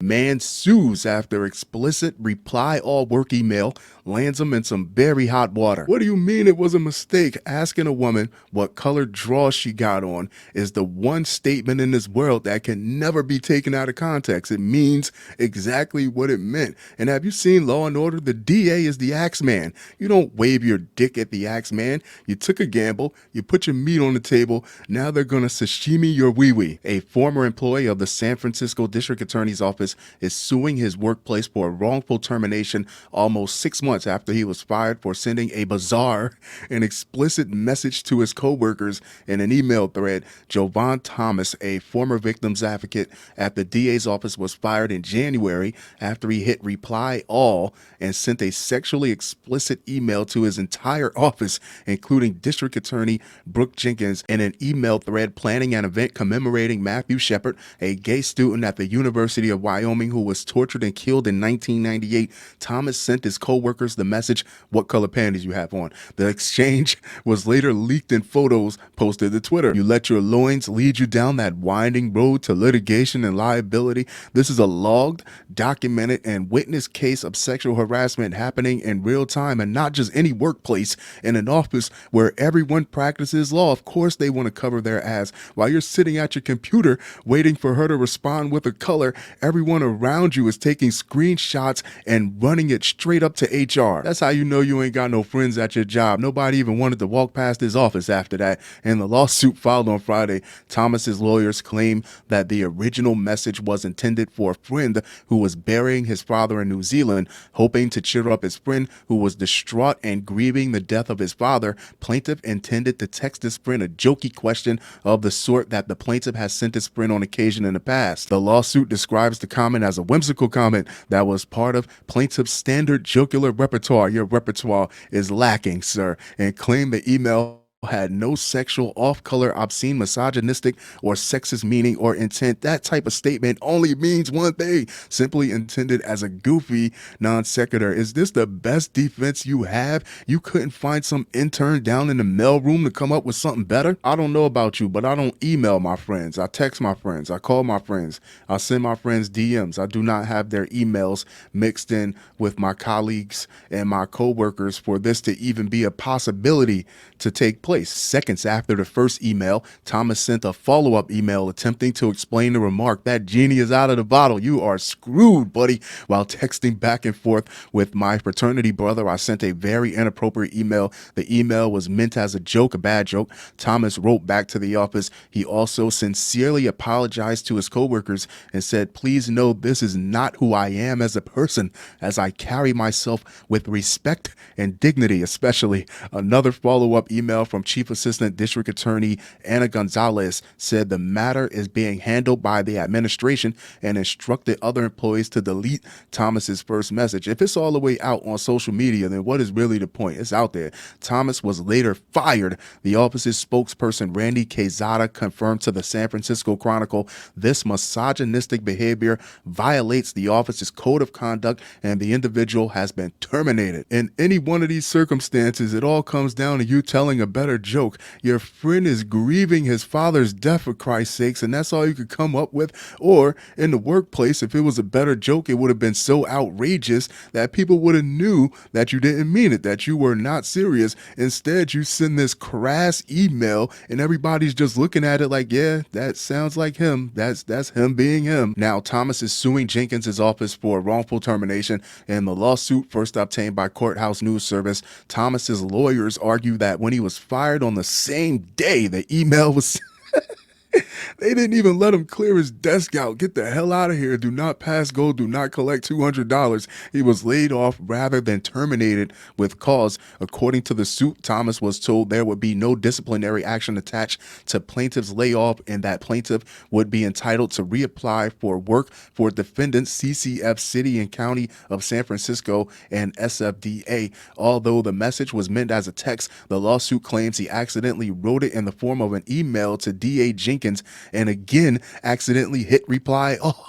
Man sues after explicit reply all work email lands him in some very hot water. What do you mean it was a mistake? Asking a woman what colored drawers she got on is the one statement in this world that can never be taken out of context. It means exactly what it meant. And have you seen Law and Order? The DA is the axe man. You don't wave your dick at the axe man. You took a gamble. You put your meat on the table. Now they're going to sashimi your wee-wee. A former employee of the San Francisco District Attorney's Office is suing his workplace for a wrongful termination almost 6 months after he was fired for sending a bizarre and explicit message to his coworkers in an email thread. Jovan Thomas, a former victim's advocate at the DA's office, was fired in January after he hit reply all and sent a sexually explicit email to his entire office, including District Attorney Brooke Jenkins, in an email thread planning an event commemorating Matthew Shepard, a gay student at the University of Wyoming who was tortured and killed in 1998. Thomas sent his coworkers the message, "What color panties you have on?" The exchange was later leaked in photos posted to Twitter. You let your loins lead you down that winding road to litigation and liability. This is a logged, documented, and witnessed case of sexual harassment happening in real time, and not just any workplace. In an office where everyone practices law, of course they want to cover their ass. While you're sitting at your computer waiting for her to respond with a color, everyone around you is taking screenshots and running it straight up to HR. That's how you know you ain't got no friends at your job. Nobody even wanted to walk past his office after that. In the lawsuit filed on Friday, Thomas's lawyers claim that the original message was intended for a friend who was burying his father in New Zealand, hoping to cheer up his friend who was distraught and grieving the death of his father. Plaintiff intended to text his friend a jokey question of the sort that the plaintiff has sent his friend on occasion in the past. The lawsuit describes the comment as a whimsical comment that was part of plaintiff's standard jocular repertoire. Your repertoire is lacking, sir, and claimed the email had no sexual, off-color, obscene, misogynistic, or sexist meaning or intent. That type of statement only means one thing: simply intended as a goofy non sequitur. Is this the best defense you have? You couldn't find some intern down in the mailroom to come up with something better? I don't know about you, but I don't email my friends. I text my friends. I call my friends. I send my friends DMs. I do not have their emails mixed in with my colleagues and my coworkers for this to even be a possibility to take place. Seconds after the first email, Thomas sent a follow-up email attempting to explain the remark, "That genie is out of the bottle. You are screwed, buddy." While texting back and forth with my fraternity brother, I sent a very inappropriate email. The email was meant as a joke, a bad joke. Thomas wrote back to the office. He also sincerely apologized to his coworkers and said, "Please know this is not who I am as a person, as I carry myself with respect and dignity, especially." Another follow-up email from Chief Assistant District Attorney Ana Gonzalez said the matter is being handled by the administration and instructed other employees to delete Thomas's first message. If it's all the way out on social media, then what is really the point? It's out there. Thomas was later fired. The office's spokesperson Randy Quezada confirmed to the San Francisco Chronicle this misogynistic behavior violates the office's code of conduct and the individual has been terminated. In any one of these circumstances, it all comes down to you telling a better joke. Your friend is grieving his father's death, for Christ's sakes, and that's all you could come up with. Or in the workplace, if it was a better joke, it would have been so outrageous that people would have knew that you didn't mean it, that you were not serious. Instead, you send this crass email and everybody's just looking at it like, yeah, that sounds like him. That's him being him. Now, Thomas is suing Jenkins' office for wrongful termination. In the lawsuit first obtained by Courthouse News Service, Thomas's lawyers argue that when he was fired on the same day the email was they didn't even let him clear his desk out. Get the hell out of here. Do not pass go. Do not collect $200. He was laid off rather than terminated with cause. According to the suit, Thomas was told there would be no disciplinary action attached to plaintiff's layoff and that plaintiff would be entitled to reapply for work for defendants CCF City and County of San Francisco and SFDA. Although the message was meant as a text, the lawsuit claims he accidentally wrote it in the form of an email to DA Jenkins and again accidentally hit reply all.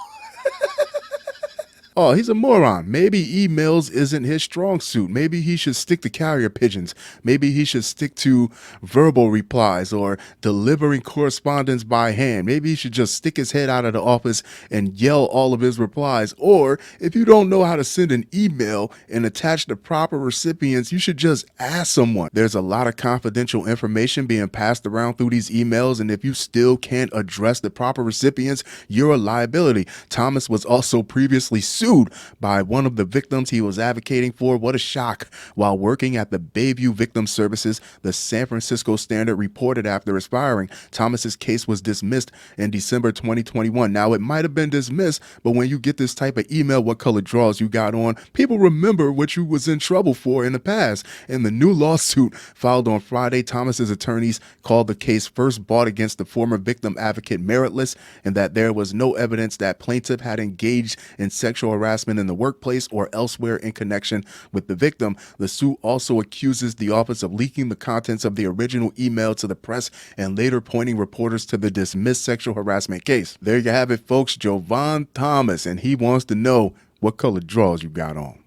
Oh, he's a moron. Maybe emails isn't his strong suit. Maybe he should stick to carrier pigeons. Maybe he should stick to verbal replies or delivering correspondence by hand. Maybe he should just stick his head out of the office and yell all of his replies. Or if you don't know how to send an email and attach the proper recipients, you should just ask someone. There's a lot of confidential information being passed around through these emails, and if you still can't address the proper recipients, you're a liability. Thomas was also previously sued by one of the victims he was advocating for. What a shock. While working at the Bayview Victim Services, the San Francisco Standard reported after expiring, Thomas's case was dismissed in December 2021. Now, it might have been dismissed, but when you get this type of email, what color drawers you got on, people remember what you was in trouble for in the past. In the new lawsuit filed on Friday, Thomas's attorneys called the case first brought against the former victim advocate meritless, and that there was no evidence that plaintiff had engaged in sexual harassment in the workplace or elsewhere in connection with the victim. The suit also accuses the office of leaking the contents of the original email to the press and later pointing reporters to the dismissed sexual harassment case. There you have it, folks. Jovan Thomas, and he wants to know what color drawers you got on.